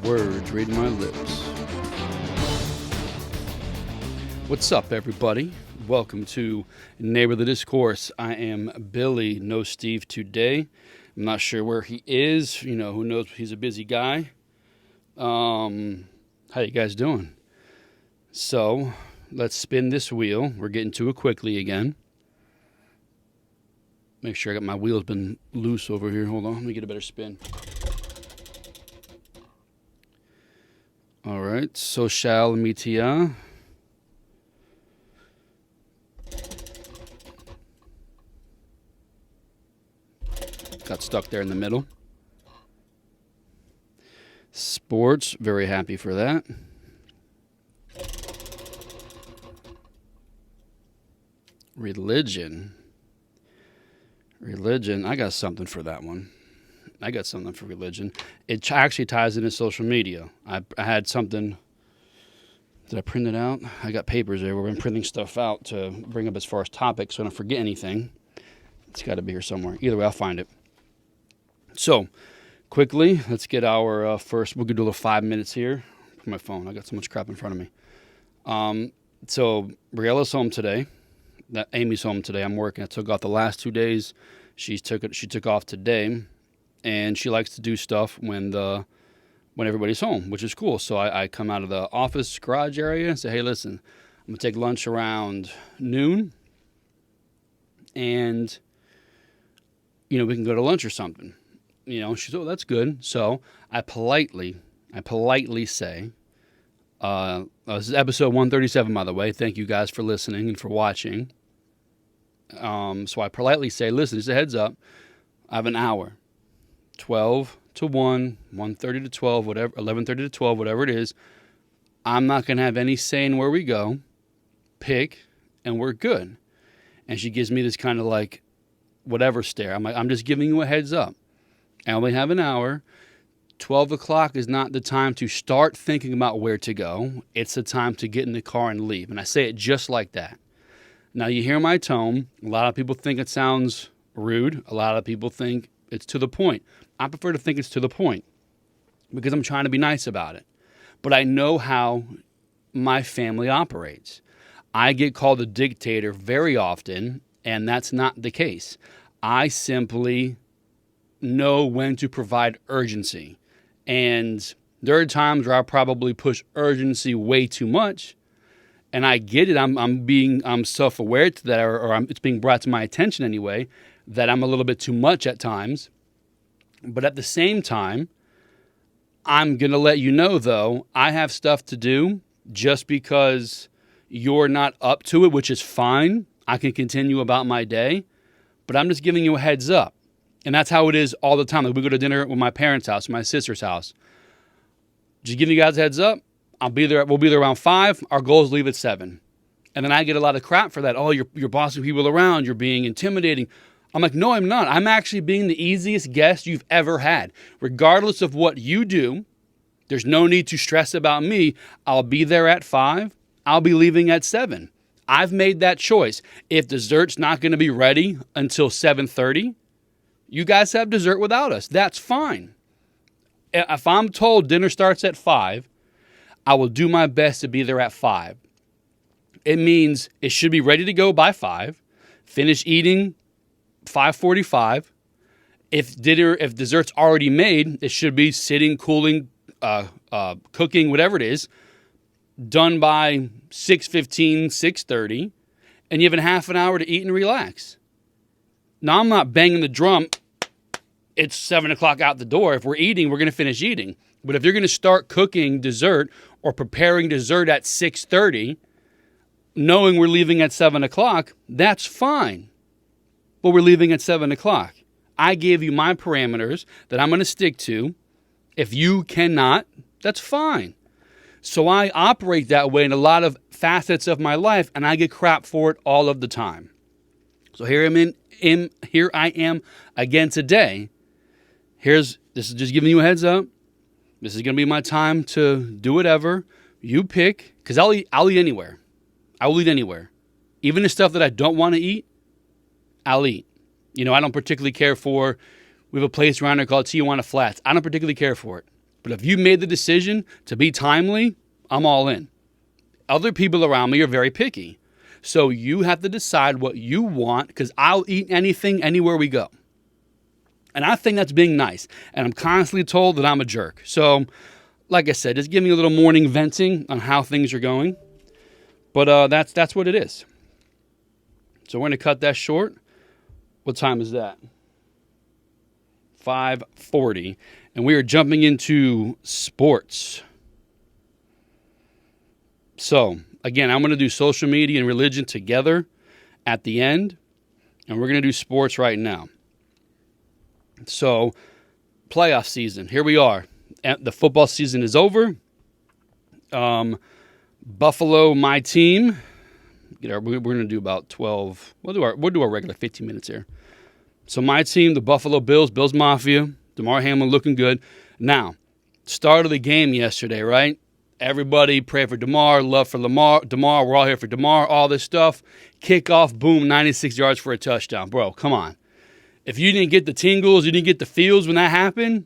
words reading my lips. What's up, everybody? Welcome to Neighborly Discourse. I am Billy, no Steve today. I'm not sure where he is. Who knows? He's a busy guy. How you guys doing? So, let's spin this wheel. We're getting to it quickly again. Make sure I got my wheels been loose over here. Hold on, let me get a better spin. All right, social media. Got stuck there in the middle. Sports, very happy for that. Religion, I got something for that one. I got something for religion. It actually ties into social media. I had something. Did I print it out? I got papers there. We've been printing stuff out to bring up as far as topics so I don't forget anything. It's got to be here somewhere. Either way, I'll find it. So, quickly, let's get our first. We're going to do a little 5 minutes here. My phone. I got so much crap in front of me. So, Briella's home today. Amy's home today. I'm working. I took off the last 2 days. She took off today. And she likes to do stuff when everybody's home, which is cool. So I come out of the office garage area and say, hey, listen, I'm going to take lunch around noon. And, we can go to lunch or something. She's, oh, that's good. So I politely say, this is episode 137, by the way. Thank you guys for listening and for watching. So I politely say, listen, just a heads up. I have an hour. 12 to 1, 1:30 to 12, whatever, 11:30 to 12, whatever it is. I'm not going to have any say in where we go. Pick, and we're good. And she gives me this kind of like whatever stare. I'm like, I'm just giving you a heads up. I only have an hour. 12 o'clock is not the time to start thinking about where to go. It's the time to get in the car and leave. And I say it just like that. Now, you hear my tone. A lot of people think it sounds rude. A lot of people think it's to the point. I prefer to think it's to the point because I'm trying to be nice about it. But I know how my family operates. I get called a dictator very often, and that's not the case. I simply know when to provide urgency. And there are times where I probably push urgency way too much. And I get it. I'm self-aware to that, or it's being brought to my attention anyway, that I'm a little bit too much at times. But at the same time, I'm going to let you know, though, I have stuff to do. Just because you're not up to it, which is fine. I can continue about my day. But I'm just giving you a heads up. And that's how it is all the time. Like we go to dinner with my parents' house, my sister's house. Just giving you guys a heads up. We'll be there around 5. Our goal is to leave at 7. And then I get a lot of crap for that. Oh, you're bossing people around. You're being intimidating. I'm like, no, I'm not. I'm actually being the easiest guest you've ever had. Regardless of what you do, there's no need to stress about me. I'll be there at 5. I'll be leaving at 7. I've made that choice. If dessert's not going to be ready until 7:30, you guys have dessert without us. That's fine. If I'm told dinner starts at 5, I will do my best to be there at 5. It means it should be ready to go by 5. Finish eating 5:45. If dessert's already made, it should be sitting, cooling, cooking, whatever it is, done by 6:15, 6:30, and you have a half an hour to eat and relax. Now, I'm not banging the drum. It's 7 o'clock out the door. If we're eating, we're going to finish eating. But if you're going to start cooking dessert or preparing dessert at 6:30, knowing we're leaving at 7 o'clock, that's fine. But we're leaving at 7 o'clock. I gave you my parameters that I'm going to stick to. If you cannot, that's fine. So I operate that way in a lot of facets of my life, and I get crap for it all of the time. So here I am again today. This is just giving you a heads up. This is going to be my time to do whatever. You pick, because I'll eat anywhere. I will eat anywhere. Even the stuff that I don't want to eat, I'll eat. I don't particularly care for, we have a place around here called Tijuana Flats. I don't particularly care for it. But if you made the decision to be timely, I'm all in. Other people around me are very picky. So you have to decide what you want, because I'll eat anything anywhere we go. And I think that's being nice. And I'm constantly told that I'm a jerk. So, like I said, just give me a little morning venting on how things are going. But that's what it is. So we're going to cut that short. What time is that? 5:40. And we are jumping into sports. So, again, I'm going to do social media and religion together at the end. And we're going to do sports right now. So, playoff season. Here we are. The football season is over. Buffalo, my team. We're going to do about 12. We'll do our regular 15 minutes here. So, my team, the Buffalo Bills, Bills Mafia. Damar Hamlin looking good. Now, start of the game yesterday, right? Everybody pray for Damar, love for Damar. We're all here for Damar, all this stuff. Kickoff, boom, 96 yards for a touchdown. Bro, come on. If you didn't get the tingles, you didn't get the feels when that happened,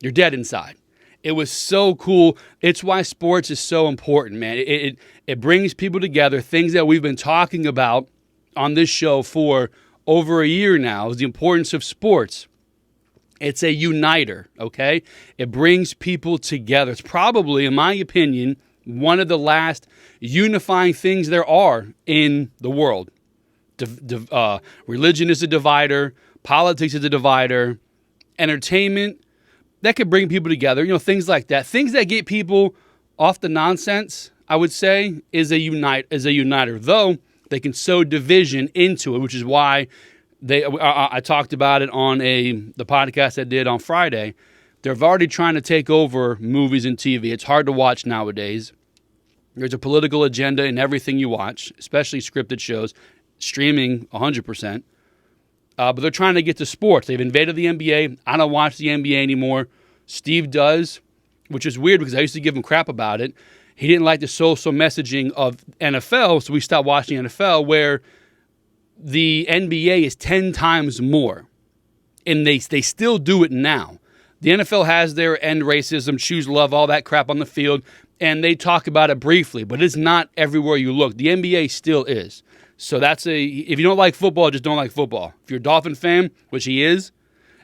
you're dead inside. It was so cool. It's why sports is so important, man. It brings people together, things that we've been talking about on this show for over a year now, is the importance of sports. It's a uniter, okay? It brings people together. It's probably, in my opinion, one of the last unifying things there are in the world. Religion is a divider. Politics is a divider. Entertainment, that could bring people together. Things like that. Things that get people off the nonsense, I would say, is a uniter. Though they can sow division into it, which is why I talked about it on the podcast I did on Friday. They're already trying to take over movies and TV. It's hard to watch nowadays. There's a political agenda in everything you watch, especially scripted shows, streaming 100%. But they're trying to get to sports. They've invaded the NBA. I don't watch the NBA anymore. Steve does, which is weird because I used to give him crap about it. He didn't like the social messaging of NFL, so we stopped watching NFL, where the NBA is 10 times more. And they still do it now. The NFL has their end racism, choose love, all that crap on the field, and they talk about it briefly, but it's not everywhere you look. The NBA still is. So if you don't like football, just don't like football. If you're a Dolphin fan, which he is,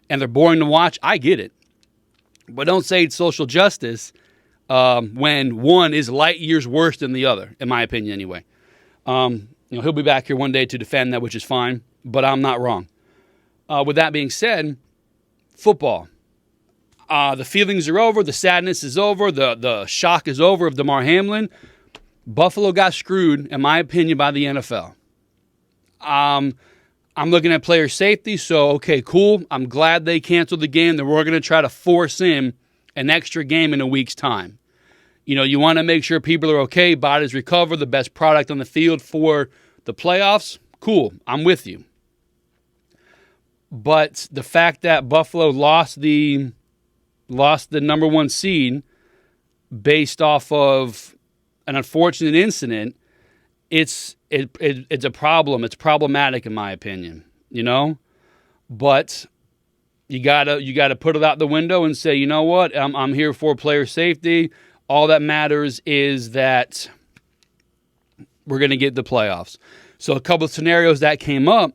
and they're boring to watch, I get it. But don't say it's social justice when one is light years worse than the other, in my opinion anyway. He'll be back here one day to defend that, which is fine, but I'm not wrong. With that being said, football. The feelings are over. The sadness is over. The shock is over of Damar Hamlin. Buffalo got screwed, in my opinion, by the NFL. I'm looking at player safety, so okay, cool. I'm glad they canceled the game. Then we're going to try to force in an extra game in a week's time. You want to make sure people are okay, bodies recover, the best product on the field for the playoffs. Cool, I'm with you. But the fact that Buffalo lost the number one seed based off of an unfortunate incident, it's a problem. It's problematic in my opinion, But you gotta put it out the window and say, you know what? I'm here for player safety. All that matters is that we're going to get the playoffs. So a couple of scenarios that came up,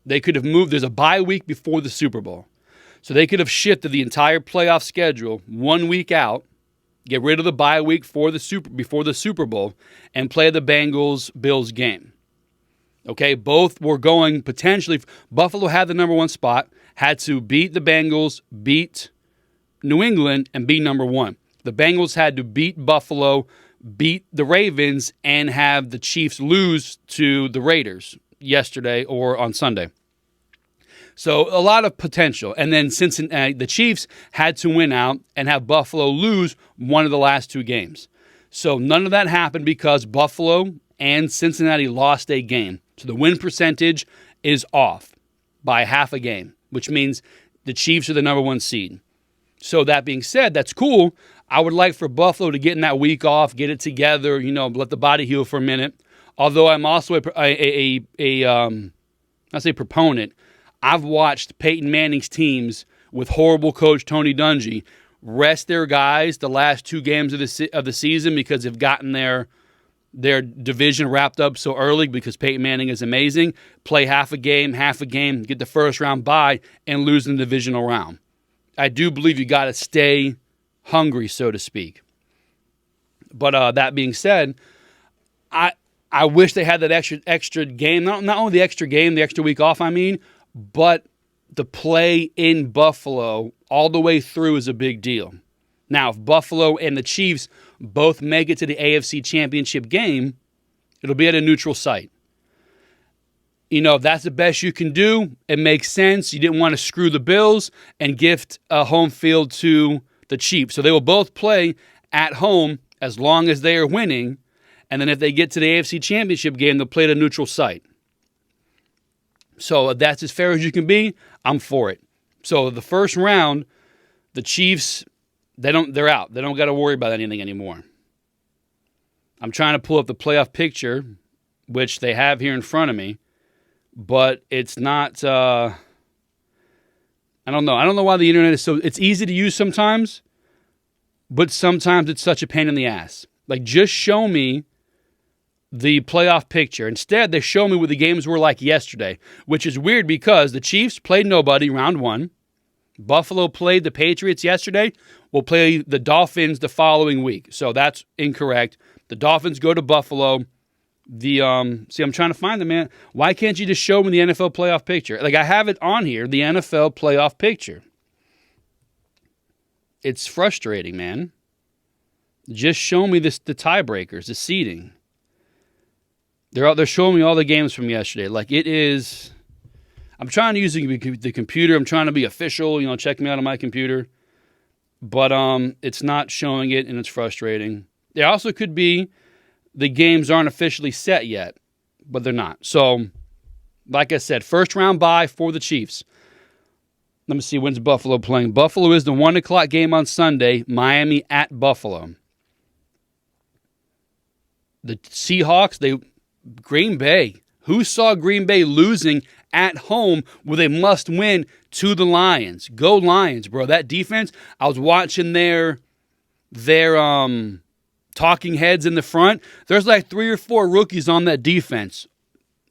they could have moved. There's a bye week before the Super Bowl. So they could have shifted the entire playoff schedule 1 week out, get rid of the bye week before the Super Bowl, and play the Bengals-Bills game. Okay, both were going potentially. Buffalo had the number one spot, had to beat the Bengals, beat New England, and be number one. The Bengals had to beat Buffalo, beat the Ravens, and have the Chiefs lose to the Raiders yesterday or on Sunday. So a lot of potential. And then the Chiefs had to win out and have Buffalo lose one of the last two games. So none of that happened because Buffalo and Cincinnati lost a game. So the win percentage is off by half a game, which means the Chiefs are the number one seed. So that being said, that's cool. I would like for Buffalo to get in that week off, get it together, let the body heal for a minute. Although I'm also a proponent. I've watched Peyton Manning's teams with horrible coach Tony Dungy rest their guys the last 2 games of the season because they've gotten their division wrapped up so early because Peyton Manning is amazing. Play half a game, get the first round bye, and lose in the divisional round. I do believe you got to stay hungry, so to speak. But that being said, I wish they had that extra game. Not only the extra game, the extra week off, but the play in Buffalo all the way through is a big deal. Now, if Buffalo and the Chiefs both make it to the AFC Championship game, it'll be at a neutral site. If that's the best you can do, it makes sense. You didn't want to screw the Bills and gift a home field to the Chiefs. So they will both play at home as long as they are winning. And then if they get to the AFC Championship game, they'll play at a neutral site. So if that's as fair as you can be, I'm for it. So the first round, the Chiefs, they're out. They don't got to worry about anything anymore. I'm trying to pull up the playoff picture, which they have here in front of me, but it's not, I don't know. I don't know why the internet is it's easy to use sometimes, but sometimes it's such a pain in the ass. Like, just show me the playoff picture. Instead, they show me what the games were like yesterday, which is weird because the Chiefs played nobody round 1. Buffalo played the Patriots yesterday. We'll play the Dolphins the following week. So that's incorrect. The Dolphins go to Buffalo. I'm trying to find them, man. Why can't you just show me the NFL playoff picture? Like, I have it on here, the NFL playoff picture. It's frustrating, man. Just show me the tiebreakers, the seeding. They're showing me all the games from yesterday. Like, it is. I'm trying to use the computer. I'm trying to be official, check me out on my computer. But it's not showing it, and it's frustrating. There also could be the games aren't officially set yet, but they're not. So, like I said, first round bye for the Chiefs. Let me see, when's Buffalo playing? Buffalo is the 1 o'clock game on Sunday, Miami at Buffalo. The Seahawks, Green Bay. Who saw Green Bay losing at home with a must-win to the Lions? Go Lions, bro. That defense, I was watching their talking heads in the front. There's like 3 or 4 rookies on that defense.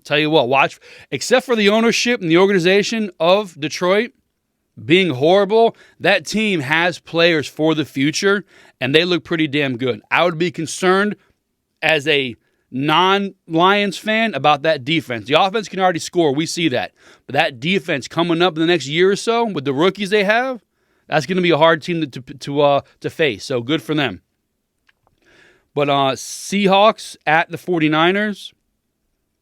Tell you what, watch. Except for the ownership and the organization of Detroit being horrible, that team has players for the future, and they look pretty damn good. I would be concerned as a non-Lions fan about that defense. The offense can already score. We see that. But that defense coming up in the next year or so with the rookies they have, that's going to be a hard team to face. So good for them. But Seahawks at the 49ers,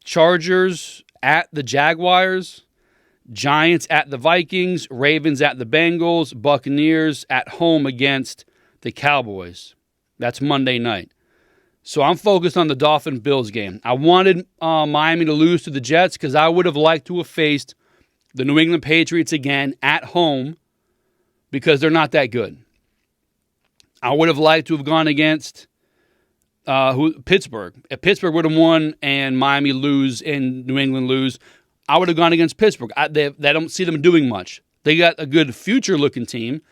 Chargers at the Jaguars, Giants at the Vikings, Ravens at the Bengals, Buccaneers at home against the Cowboys. That's Monday night. So I'm focused on the Dolphins-Bills game. I wanted Miami to lose to the Jets because I would have liked to have faced the New England Patriots again at home because they're not that good. I would have liked to have gone against Pittsburgh. If Pittsburgh would have won and Miami lose and New England lose, I would have gone against Pittsburgh. I don't see them doing much. They got a good future-looking team,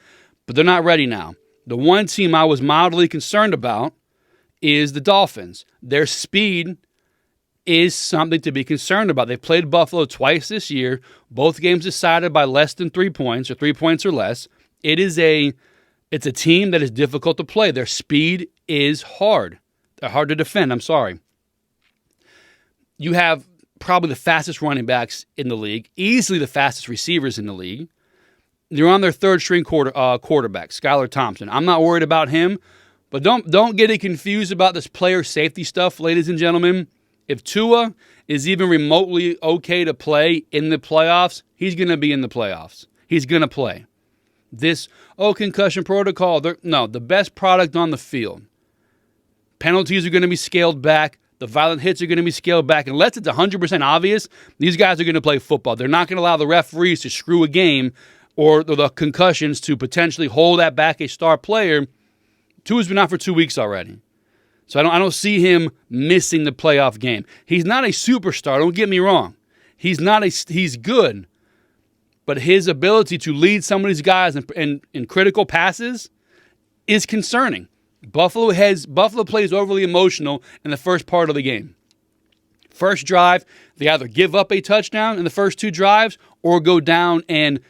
but they're not ready now. The one team I was mildly concerned about is the Dolphins. Their speed is something to be concerned about. They've played Buffalo twice this year, both games decided by less than 3 points or 3 points or less. It's a team that is difficult to play. Their speed is hard. They're hard to defend. I'm sorry. You have probably the fastest running backs in the league, easily the fastest receivers in the league. They're on their third-string quarterback, Skylar Thompson. I'm not worried about him. But don't get it confused about this player safety stuff, ladies and gentlemen. If Tua is even remotely okay to play in the playoffs, he's going to be in the playoffs. He's going to play. Concussion protocol. The best product on the field. Penalties are going to be scaled back. The violent hits are going to be scaled back. Unless it's 100% obvious, these guys are going to play football. They're not going to allow the referees to screw a game or the concussions to potentially hold that back a star player. Tua's been out for 2 weeks already. So I don't see him missing the playoff game. He's not a superstar, don't get me wrong. He's good. But his ability to lead some of these guys in critical passes is concerning. Buffalo plays overly emotional in the first part of the game. First drive, they either give up a touchdown in the first 2 drives or go down and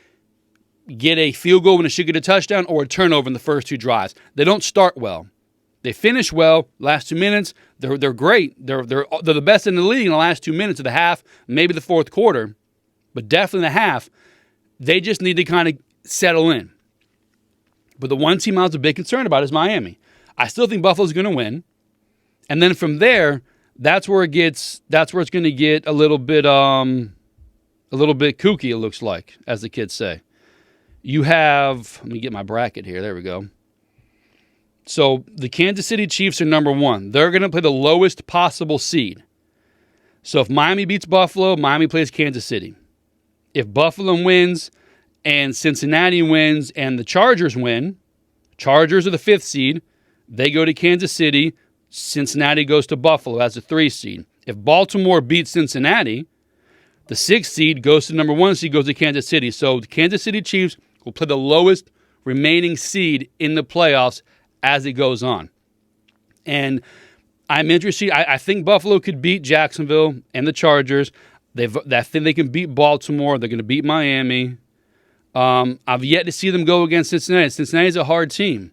get a field goal when they should get a touchdown or a turnover in the first 2 drives. They don't start well. They finish well. Last 2 minutes, they're great. They're the best in the league in the last 2 minutes of the half, maybe the fourth quarter, but definitely the half. They just need to kind of settle in. But the one team I was a bit concerned about is Miami. I still think Buffalo's going to win. And then from there, that's where it's going to get a little bit kooky, it looks like, as the kids say. You have, let me get my bracket here. There we go. So the Kansas City Chiefs are number 1. They're going to play the lowest possible seed. So if Miami beats Buffalo, Miami plays Kansas City. If Buffalo wins and Cincinnati wins and the Chargers win, Chargers are the 5th seed. They go to Kansas City. Cincinnati goes to Buffalo as a 3 seed. If Baltimore beats Cincinnati, the 6th seed goes to number 1 seed, goes to Kansas City. So the Kansas City Chiefs will play the lowest remaining seed in the playoffs as it goes on. And I'm interested. I think Buffalo could beat Jacksonville and the Chargers. I think they can beat Baltimore. They're going to beat Miami. I've yet to see them go against Cincinnati. Cincinnati's a hard team.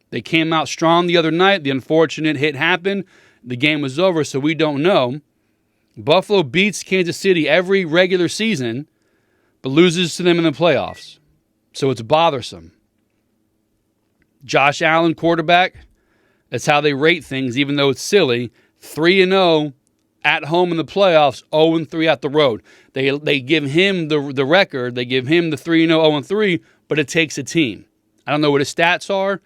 They came out strong the other night. The unfortunate hit happened. The game was over, so we don't know. Buffalo beats Kansas City every regular season, but loses to them in the playoffs. So it's bothersome. Josh Allen, quarterback, that's how they rate things, even though it's silly. 3-0 at home in the playoffs, 0-3 at the road. They give him the record. They give him the 3-0, 0-3, but it takes a team. I don't know what his stats are.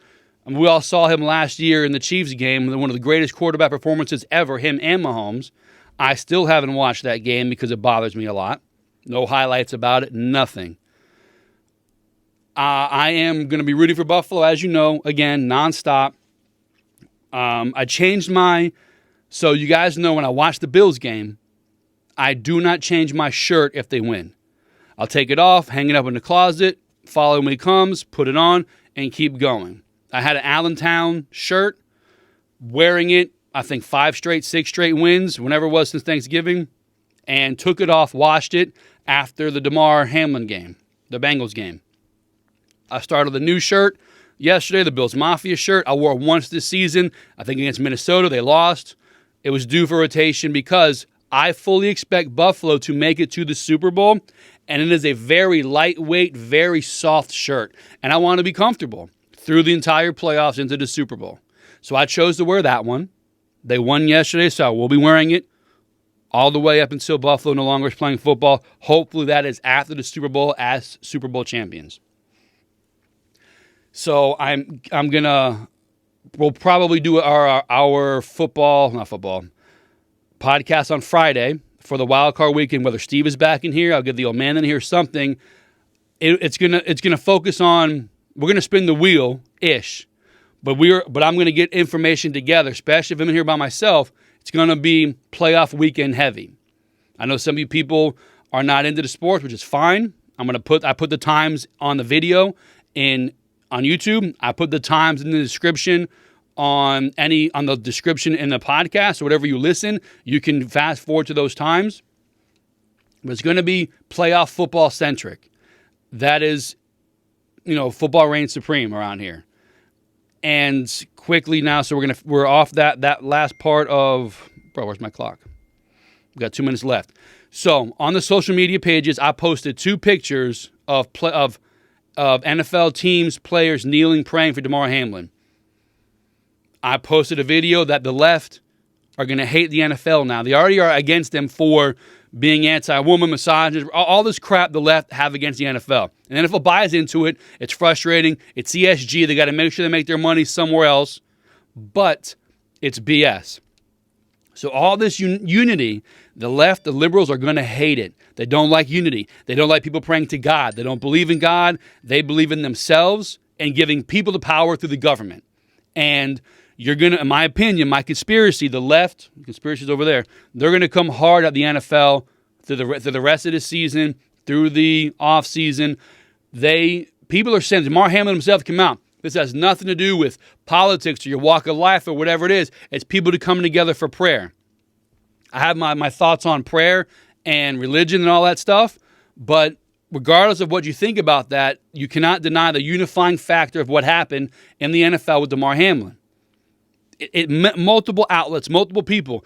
I mean, we all saw him last year in the Chiefs game, one of the greatest quarterback performances ever, him and Mahomes. I still haven't watched that game because it bothers me a lot. No highlights about it, nothing. I am going to be rooting for Buffalo, as you know, again, nonstop. I changed so you guys know when I watch the Bills game, I do not change my shirt if they win. I'll take it off, hang it up in the closet, follow him when he comes, put it on, and keep going. I had an Allentown shirt, wearing it, I think 6 straight wins, whenever it was since Thanksgiving, and took it off, washed it after the Damar Hamlin game, the Bengals game. I started the new shirt yesterday, the Bills Mafia shirt. I wore it once this season. I think against Minnesota, they lost. It was due for rotation because I fully expect Buffalo to make it to the Super Bowl, and it is a very lightweight, very soft shirt, and I want to be comfortable through the entire playoffs into the Super Bowl. So I chose to wear that one. They won yesterday, so I will be wearing it all the way up until Buffalo no longer is playing football. Hopefully that is after the Super Bowl as Super Bowl champions. So we'll probably do our podcast on Friday for the wild card weekend. Whether Steve is back in here, I'll get the old man in here, something. It's gonna focus on. We're gonna spin the wheel ish, but I'm gonna get information together, especially if I'm in here by myself. It's gonna be playoff weekend heavy. I know some of you people are not into the sports, which is fine. I put the times on the video on YouTube. I put the times in the description on the description in the podcast. So whatever you listen, you can fast forward to those times. But it's going to be playoff football centric. That is, football reigns supreme around here. And quickly now, so we're off that last part of, where's my clock? We've got 2 minutes left. So on the social media pages, I posted 2 pictures of NFL teams, players kneeling, praying for Damar Hamlin. I posted a video that the left are going to hate the NFL now. They already are against them for being anti-woman, misogynist, all this crap the left have against the NFL. And the NFL buys into it. It's frustrating. It's ESG. They got to make sure they make their money somewhere else. But it's BS. So all this unity, the left, the liberals are going to hate it. They don't like unity. They don't like people praying to God. They don't believe in God. They believe in themselves and giving people the power through the government. And you're going to, in my opinion, my conspiracy, the left, conspiracy's over there, they're going to come hard at the NFL through the rest of the season, through the off season. People are saying, Damar Hamlin himself came out. This has nothing to do with politics or your walk of life or whatever it is. It's people to come together for prayer. I have my thoughts on prayer and religion and all that stuff, but regardless of what you think about that, you cannot deny the unifying factor of what happened in the NFL with Damar Hamlin. Multiple outlets, multiple people.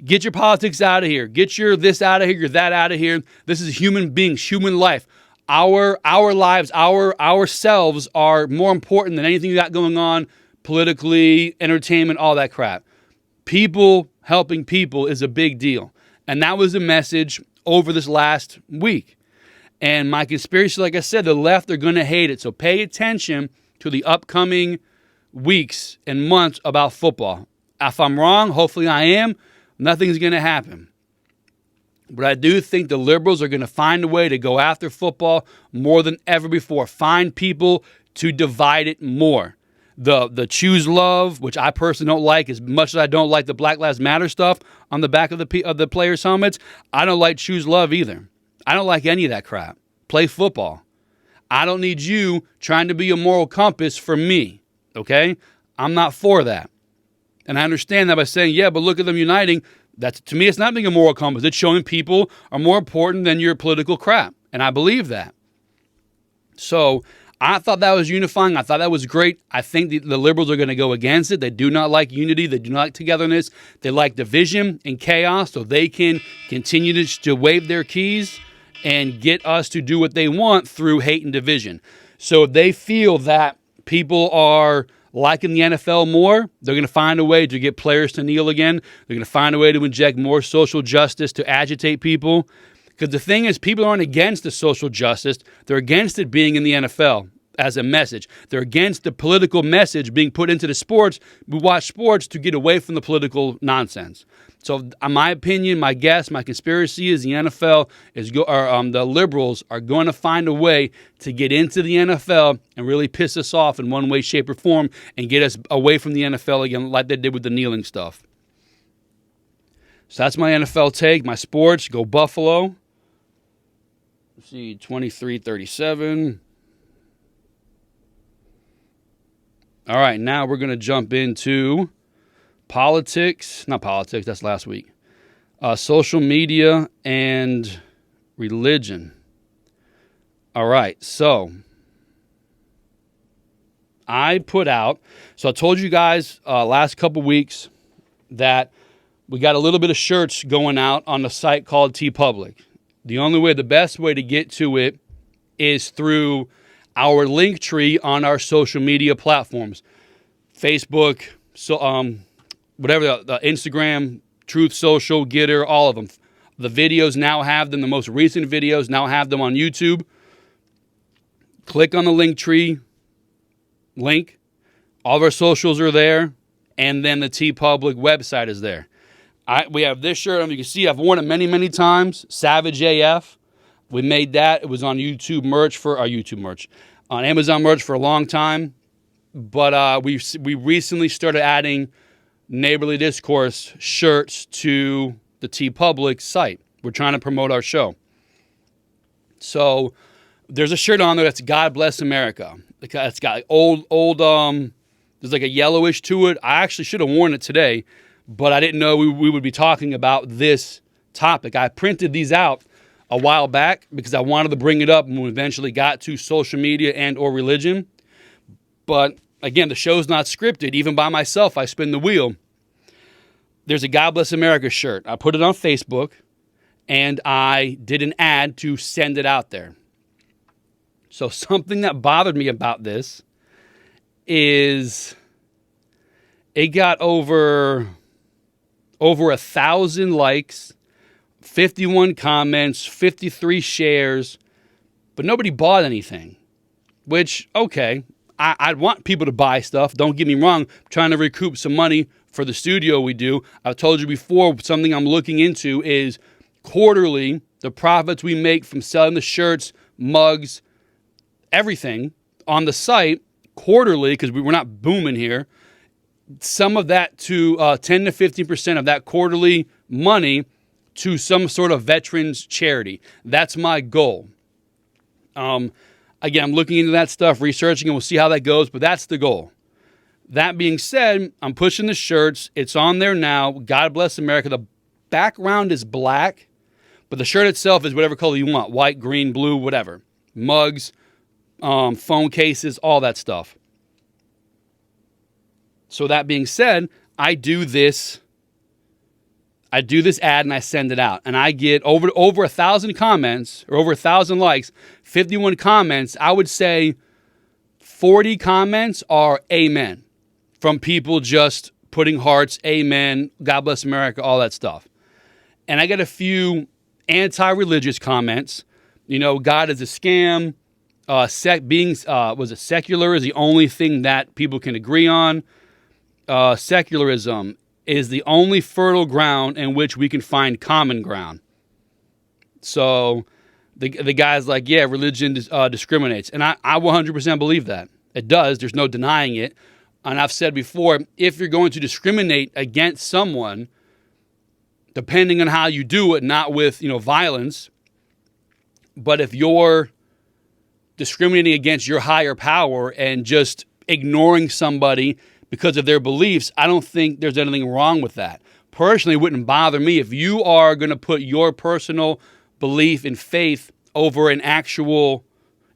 Get your politics out of here. Get your this out of here, your that out of here. This is human beings, human life. Our lives, ourselves are more important than anything you got going on politically, entertainment, all that crap. People helping people is a big deal. And that was the message over this last week. And my conspiracy, like I said, the left are going to hate it. So pay attention to the upcoming weeks and months about football. If I'm wrong, hopefully I am, nothing's going to happen. But I do think the liberals are going to find a way to go after football more than ever before. Find people to divide it more. The choose love, which I personally don't like as much as I don't like the Black Lives Matter stuff on the back of the players' helmets. I don't like choose love either. I don't like any of that crap. Play football. I don't need you trying to be a moral compass for me, okay? I'm not for that. And I understand that by saying, yeah, but look at them uniting. That's, to me, it's not being a moral compass. It's showing people are more important than your political crap. And I believe that. So I thought that was unifying. I thought that was great. I think the liberals are going to go against it. They do not like unity. They do not like togetherness. They like division and chaos, so they can continue to wave their keys and get us to do what they want through hate and division. So if they feel that people are liking the NFL more, they're going to find a way to get players to kneel again. They're going to find a way to inject more social justice to agitate people. Because the thing is, people aren't against the social justice. They're against it being in the NFL as a message. They're against the political message being put into the sports. We watch sports to get away from the political nonsense. So, in my opinion, my guess, my conspiracy is the NFL the liberals are going to find a way to get into the NFL and really piss us off in one way, shape, or form and get us away from the NFL again, like they did with the kneeling stuff. So that's my NFL take. My sports, go Buffalo. Let's see, 23-37. All right, now we're going to jump into politics. Not politics, that's last week. Social media and religion. All right, so I told you guys last couple weeks that we got a little bit of shirts going out on the site called TeePublic. The best way to get to it is through our link tree on our social media platforms. Facebook, whatever, the Instagram, Truth Social, Getter, all of them. The videos now have them, the most recent videos now have them on YouTube. Click on the link tree link. All of our socials are there, and then the TeePublic website is there. We have this shirt, you can see I've worn it many, many times, Savage AF. We made that. It was on on Amazon merch for a long time. But we recently started adding Neighborly Discourse shirts to the TeePublic site. We're trying to promote our show. So there's a shirt on there that's God Bless America. It's got old, there's like a yellowish to it. I actually should have worn it today, but I didn't know we would be talking about this topic. I printed these out a while back because I wanted to bring it up when we eventually got to social media and or religion. But again, the show's not scripted. Even by myself, I spin the wheel. There's a God Bless America shirt. I put it on Facebook, and I did an ad to send it out there. So something that bothered me about this is it got over 1,000 likes, 51 comments, 53 shares, but nobody bought anything. Which, okay, I'd want people to buy stuff. Don't get me wrong. I'm trying to recoup some money for the studio we do. I've told you before, something I'm looking into is quarterly, the profits we make from selling the shirts, mugs, everything on the site quarterly, because we're not booming here. Some of that to 10 to 15% of that quarterly money to some sort of veterans charity. That's my goal. Again, I'm looking into that stuff, researching, and we'll see how that goes, but that's the goal. That being said, I'm pushing the shirts. It's on there now. God bless America. The background is black, but the shirt itself is whatever color you want. White, green, blue, whatever. Mugs, phone cases, all that stuff. So that being said, I do this ad and I send it out. And I get over 1,000 comments or over 1,000 likes, 51 comments. I would say 40 comments are amen. From people just putting hearts, amen, God bless America, all that stuff. And I get a few anti-religious comments. You know, God is a scam. Secular is the only thing that people can agree on. Secularism is the only fertile ground in which we can find common ground. So the guy's like, yeah, religion discriminates. And I 100% believe that. It does. There's no denying it. And I've said before, if you're going to discriminate against someone, depending on how you do it, not with, violence, but if you're discriminating against your higher power and just ignoring somebody because of their beliefs, I don't think there's anything wrong with that. Personally, it wouldn't bother me if you are going to put your personal belief and faith over an actual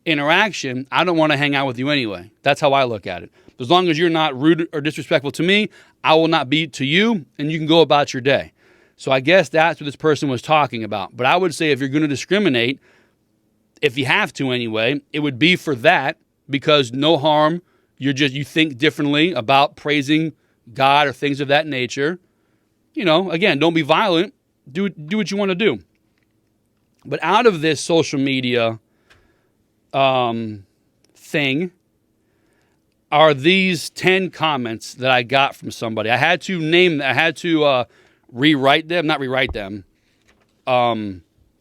interaction. I don't want to hang out with you anyway. That's how I look at it. As long as you're not rude or disrespectful to me, I will not be to you, and you can go about your day. So I guess that's what this person was talking about. But I would say if you're going to discriminate, if you have to anyway, it would be for that, because no harm. You think differently about praising God or things of that nature. Again, don't be violent. Do what you want to do. But out of this social media thing are these 10 comments that I got from somebody. I had to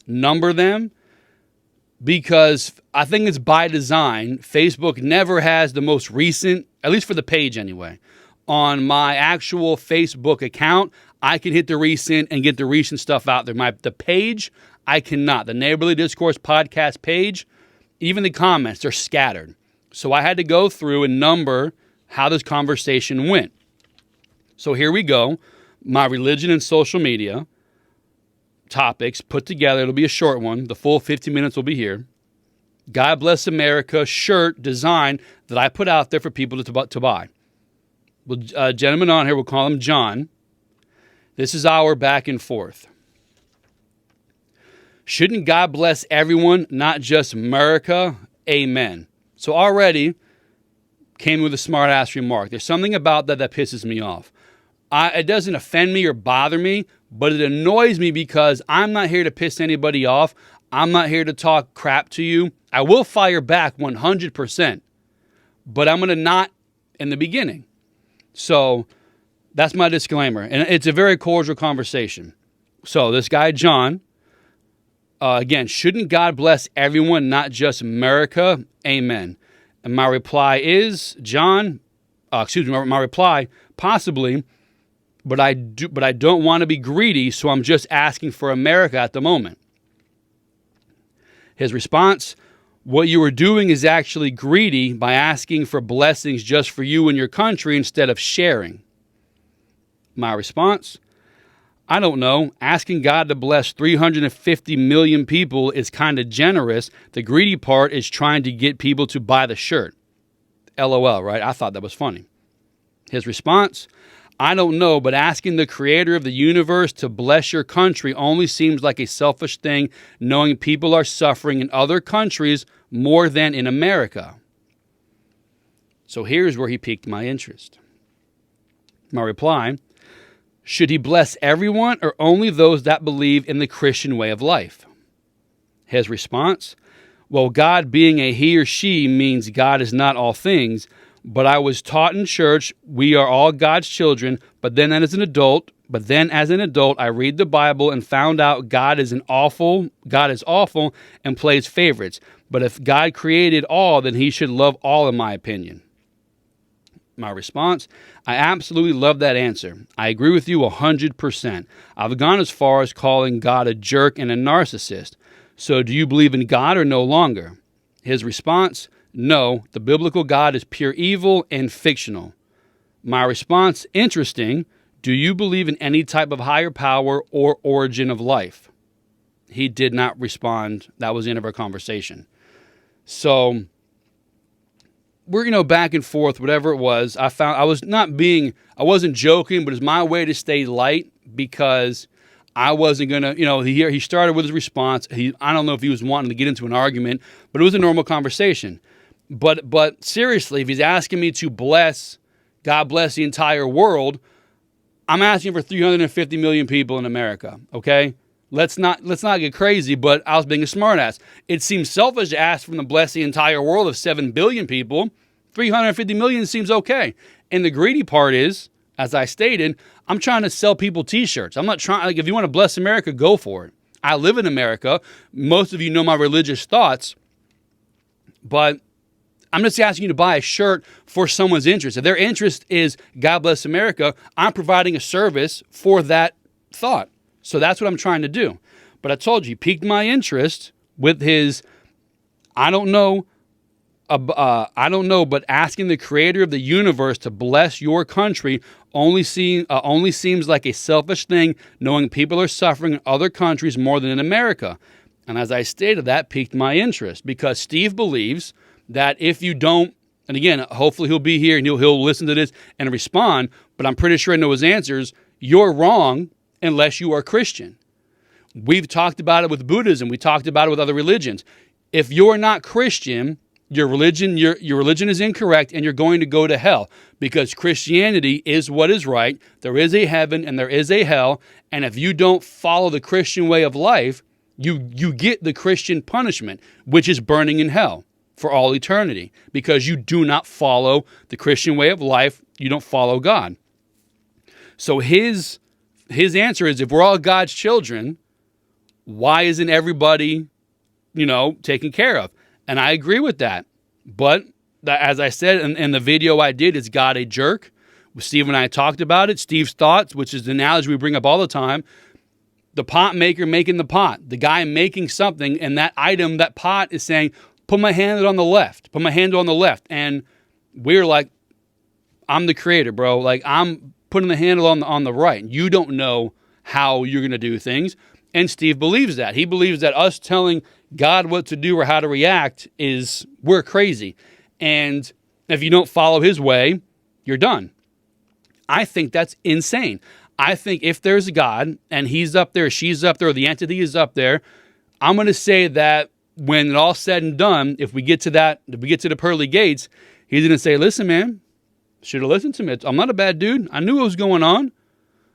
number them, because I think it's by design. Facebook never has the most recent, at least for the page anyway. On my actual Facebook account, I can hit the recent and get the recent stuff out there. The page, I cannot. The Neighborly Discourse podcast page, even the comments, they're scattered. So I had to go through and number how this conversation went. So here we go. My religion and social media topics put together. It'll be a short one. The full 15 minutes will be here. God bless America shirt design that I put out there for people to buy. Well, a gentleman on here, we'll call him John. This is our back and forth. Shouldn't God bless everyone, not just America? Amen. So already came with a smart ass remark. There's something about that pisses me off. It doesn't offend me or bother me, but it annoys me because I'm not here to piss anybody off. I'm not here to talk crap to you. I will fire back 100%, but I'm going to not in the beginning. So that's my disclaimer. And it's a very cordial conversation. So this guy, John, again, shouldn't God bless everyone, not just America? Amen. And my reply is, John, my reply, possibly, but I don't want to be greedy, so I'm just asking for America at the moment. His response, what you are doing is actually greedy by asking for blessings just for you and your country instead of sharing. My response, I don't know. Asking God to bless 350 million people is kind of generous. The greedy part is trying to get people to buy the shirt. LOL, right? I thought that was funny. His response, I don't know, but asking the creator of the universe to bless your country only seems like a selfish thing, knowing people are suffering in other countries more than in America. So here's where he piqued my interest. My reply, should he bless everyone or only those that believe in the Christian way of life? His response, well, God being a he or she means God is not all things, but I was taught in church we are all God's children, but then as an adult, I read the Bible and found out God is awful and plays favorites. But if God created all, then he should love all, in my opinion. My response, I absolutely love that answer. I agree with you 100%. I've gone as far as calling God a jerk and a narcissist. So do you believe in God or no longer? His response, no, the biblical God is pure evil and fictional. My response, interesting. Do you believe in any type of higher power or origin of life? He did not respond. That was the end of our conversation. So we're, back and forth, whatever it was. I wasn't joking, but it's my way to stay light because I wasn't going to, he started with his response. I don't know if he was wanting to get into an argument, but it was a normal conversation. But seriously, if he's asking me to God bless the entire world, I'm asking for 350 million people in America, okay? Let's not get crazy, but I was being a smartass. It seems selfish to ask from the bless the entire world of 7 billion people. 350 million seems okay. And the greedy part is, as I stated, I'm trying to sell people t-shirts. I'm not trying, if you want to bless America, go for it. I live in America. Most of you know my religious thoughts, but I'm just asking you to buy a shirt for someone's interest. If their interest is God bless America, I'm providing a service for that thought. So that's what I'm trying to do. But I told you, he piqued my interest with his, I don't know, but asking the creator of the universe to bless your country only seems like a selfish thing, knowing people are suffering in other countries more than in America. And as I stated, that piqued my interest because Steve believes that if you don't, and again, hopefully he'll be here and he'll listen to this and respond, but I'm pretty sure I know his answers, you're wrong unless you are Christian. We've talked about it with Buddhism. We talked about it with other religions. If you're not Christian, your religion is incorrect and you're going to go to hell because Christianity is what is right. There is a heaven and there is a hell. And if you don't follow the Christian way of life, you get the Christian punishment, which is burning in hell for all eternity because you do not follow the Christian way of life. You don't follow God. So his answer is, if we're all God's children, why isn't everybody, taken care of? And I agree with that. But as I said in the video I did, is God a jerk? Steve and I talked about it. Steve's thoughts, which is the analogy we bring up all the time. The pot maker making the pot. The guy making something, and that item, that pot is saying, put my hand on the left. Put my hand on the left. And we're like, I'm the creator, bro. Like, I'm putting the handle on the right. You don't know how you're going to do things. And Steve believes that. He believes that us telling God what to do or how to react we're crazy. And if you don't follow his way, you're done. I think that's insane. I think if there's a God and he's up there, she's up there, or the entity is up there, I'm going to say that when it all said and done, if we get to the pearly gates, he's going to say, listen, man, should have listened to me. I'm not a bad dude. I knew what was going on.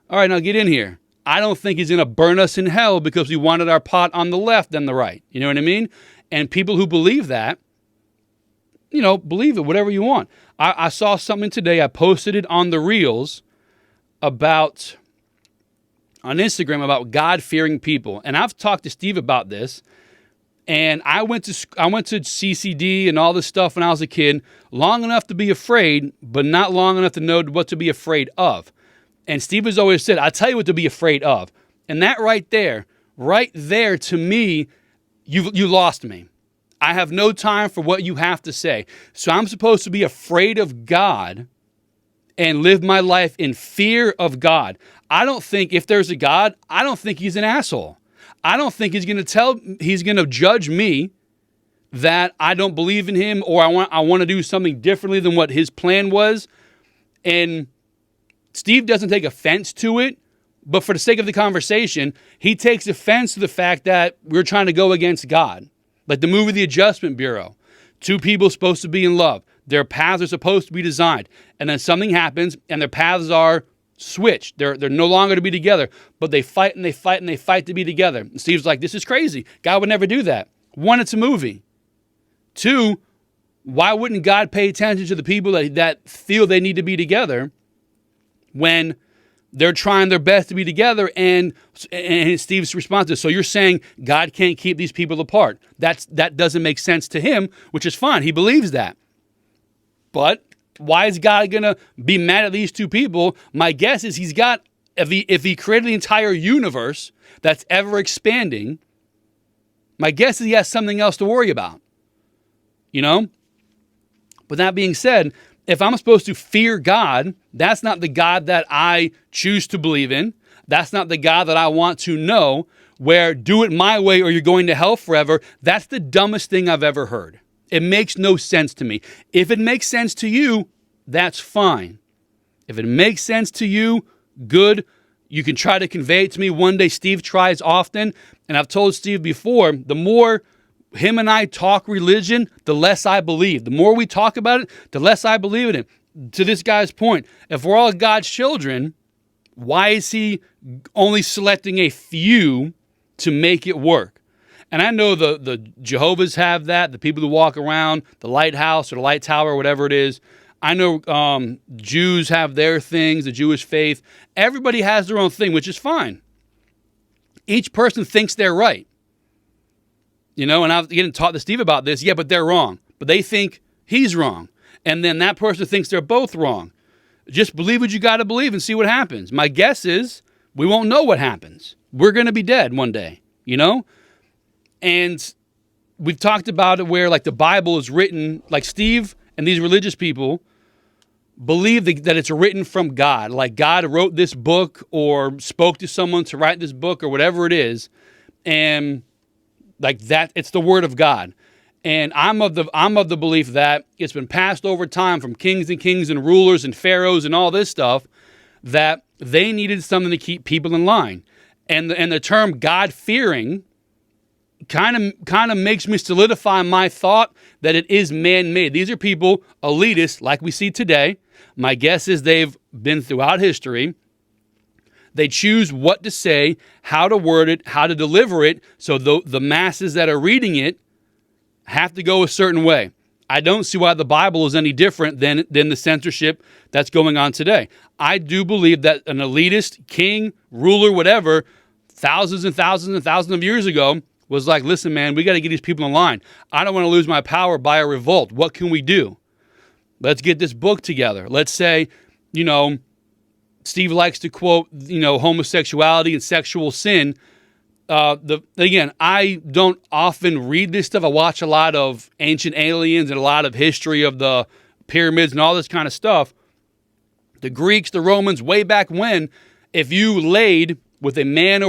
All right, now get in here. I don't think he's going to burn us in hell because we wanted our pot on the left than the right. You know what I mean? And people who believe that, believe it, whatever you want. I saw something today. I posted it on the Reels on Instagram about God-fearing people. And I've talked to Steve about this. And I went to CCD and all this stuff when I was a kid, long enough to be afraid, but not long enough to know what to be afraid of. And Steve has always said, I'll tell you what to be afraid of. And that right there to me, you lost me. I have no time for what you have to say. So I'm supposed to be afraid of God and live my life in fear of God. I don't think if there's a God, I don't think he's an asshole. I don't think he's going to judge me that I don't believe in him or I want to do something differently than what his plan was. And Steve doesn't take offense to it, but for the sake of the conversation, he takes offense to the fact that we're trying to go against God. Like the movie The Adjustment Bureau. Two people supposed to be in love. Their paths are supposed to be designed. And then something happens and their paths are switched. They're no longer to be together, but they fight and they fight and they fight to be together. And Steve's like, this is crazy. God would never do that. One, it's a movie. Two, why wouldn't God pay attention to the people that feel they need to be together when they're trying their best to be together? And Steve's response is, so you're saying God can't keep these people apart. That doesn't make sense to him, which is fine. He believes that. But why is God going to be mad at these two people? My guess is if he created the entire universe that's ever expanding, my guess is he has something else to worry about. you know? But that being said, if I'm supposed to fear God, that's not the God that I choose to believe in. That's not the God that I want to know, where do it my way or you're going to hell forever. That's the dumbest thing I've ever heard. It makes no sense to me. If it makes sense to you, that's fine. If it makes sense to you, good. You can try to convey it to me. One day Steve tries often, and I've told Steve before, the more him and I talk religion, the less I believe. The more we talk about it, the less I believe in it. To this guy's point, if we're all God's children, why is he only selecting a few to make it work? And I know the Jehovah's have that, the people who walk around, the lighthouse or the light tower, whatever it is. I know Jews have their things, the Jewish faith. Everybody has their own thing, which is fine. Each person thinks they're right. You know, and I've getting taught to Steve about this. Yeah, but they're wrong. But they think he's wrong. And then that person thinks they're both wrong. Just believe what you got to believe and see what happens. My guess is we won't know what happens. We're going to be dead one day, you know? And we've talked about it where like the Bible is written, like Steve and these religious people believe that it's written from God. Like God wrote this book or spoke to someone to write this book or whatever it is. And like that, it's the word of God. And I'm of the belief that it's been passed over time from kings and rulers and pharaohs and all this stuff, that they needed something to keep people in line. And the term God-fearing kind of makes me solidify my thought that it is man-made. These are people, elitists, like we see today. My guess is they've been throughout history. They choose what to say, how to word it, how to deliver it, so the masses that are reading it have to go a certain way. I don't see why the Bible is any different than the censorship that's going on today. I do believe that an elitist, king, ruler, whatever, thousands and thousands and thousands of years ago was like, listen, man, we got to get these people in line. I don't want to lose my power by a revolt. What can we do? Let's get this book together. Let's say, you know, Steve likes to quote, you know, homosexuality and sexual sin. Again, I don't often read this stuff. I watch a lot of Ancient Aliens and a lot of history of the pyramids and all this kind of stuff. The Greeks, the Romans, way back when, if you laid with a man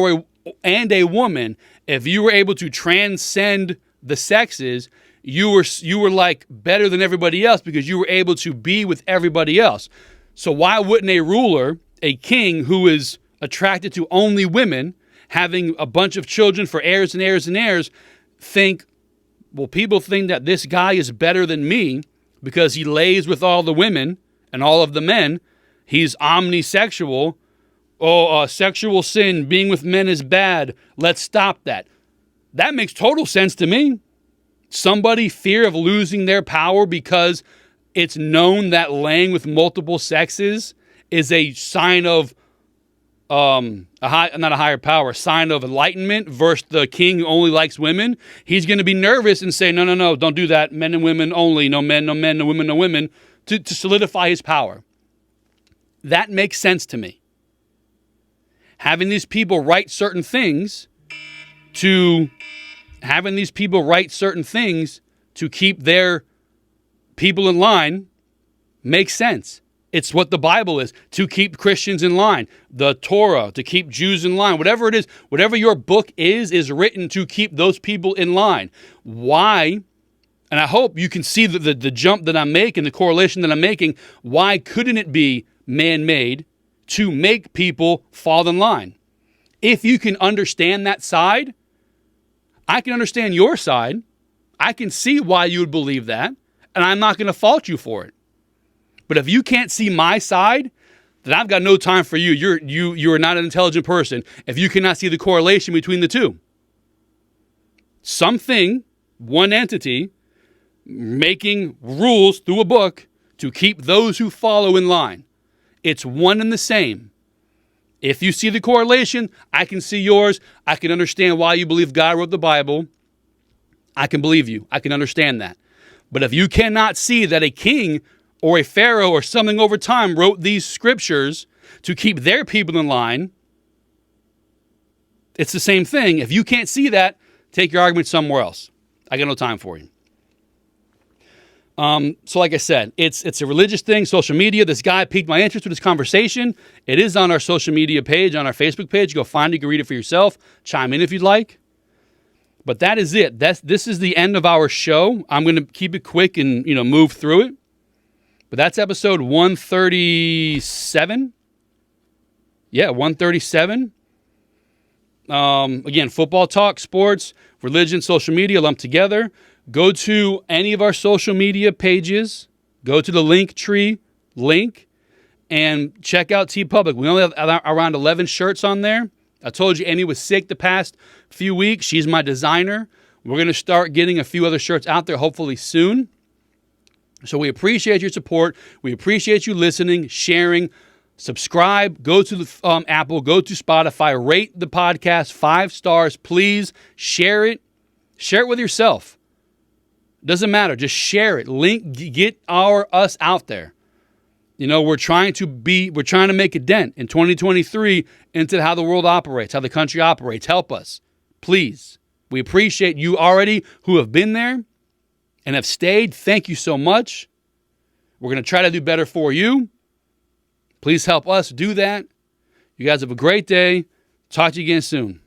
and a woman, if you were able to transcend the sexes, you were like better than everybody else because you were able to be with everybody else. So why wouldn't a ruler, a king who is attracted to only women, having a bunch of children for heirs and heirs and heirs, think, well, people think that this guy is better than me because he lays with all the women and all of the men. He's omnisexual. Oh, sexual sin, being with men is bad. Let's stop that. That makes total sense to me. Somebody fear of losing their power because it's known that laying with multiple sexes is a sign of not a higher power, a sign of enlightenment versus the king who only likes women. He's going to be nervous and say, no, don't do that. Men and women only. No men, no men, no women, no women, to solidify his power. That makes sense to me. Having these people write certain things to keep their people in line makes sense. It's what the Bible is, to keep Christians in line. The Torah, to keep Jews in line. Whatever it is, whatever your book is written to keep those people in line. Why? And I hope you can see the jump that I'm making, the correlation that I'm making. Why couldn't it be man-made to make people fall in line? If you can understand that side, I can understand your side. I can see why you would believe that, and I'm not going to fault you for it. But if you can't see my side, then I've got no time for you. You are not an intelligent person if you cannot see the correlation between the two. Something, one entity, making rules through a book to keep those who follow in line. It's one and the same. If you see the correlation, I can see yours. I can understand why you believe God wrote the Bible. I can believe you. I can understand that. But if you cannot see that a king or a pharaoh or something over time wrote these scriptures to keep their people in line, it's the same thing. If you can't see that, take your argument somewhere else. I got no time for you. So like I said, it's a religious thing, social media. This guy piqued my interest with this conversation. It is on our social media page, on our Facebook page. Go find it, you can read it for yourself. Chime in if you'd like. But that is it. This is the end of our show. I'm going to keep it quick and move through it. But that's episode 137. Yeah, 137. Again, football talk, sports, religion, social media lumped together. Go to any of our social media pages. Go to the Linktree link and check out TeePublic. We only have around 11 shirts on there. I told you Amy was sick the past few weeks. She's my designer. We're going to start getting a few other shirts out there hopefully soon. So we appreciate your support. We appreciate you listening, sharing, subscribe. Go to the Apple, go to Spotify, rate the podcast 5 stars. Please share it. Share it with yourself. Doesn't matter. Just share it. Get us out there. We're trying to make a dent in 2023 into how the world operates, how the country operates. Help us, please. We appreciate you already who have been there and have stayed. Thank you so much. We're going to try to do better for you. Please help us do that. You guys have a great day. Talk to you again soon.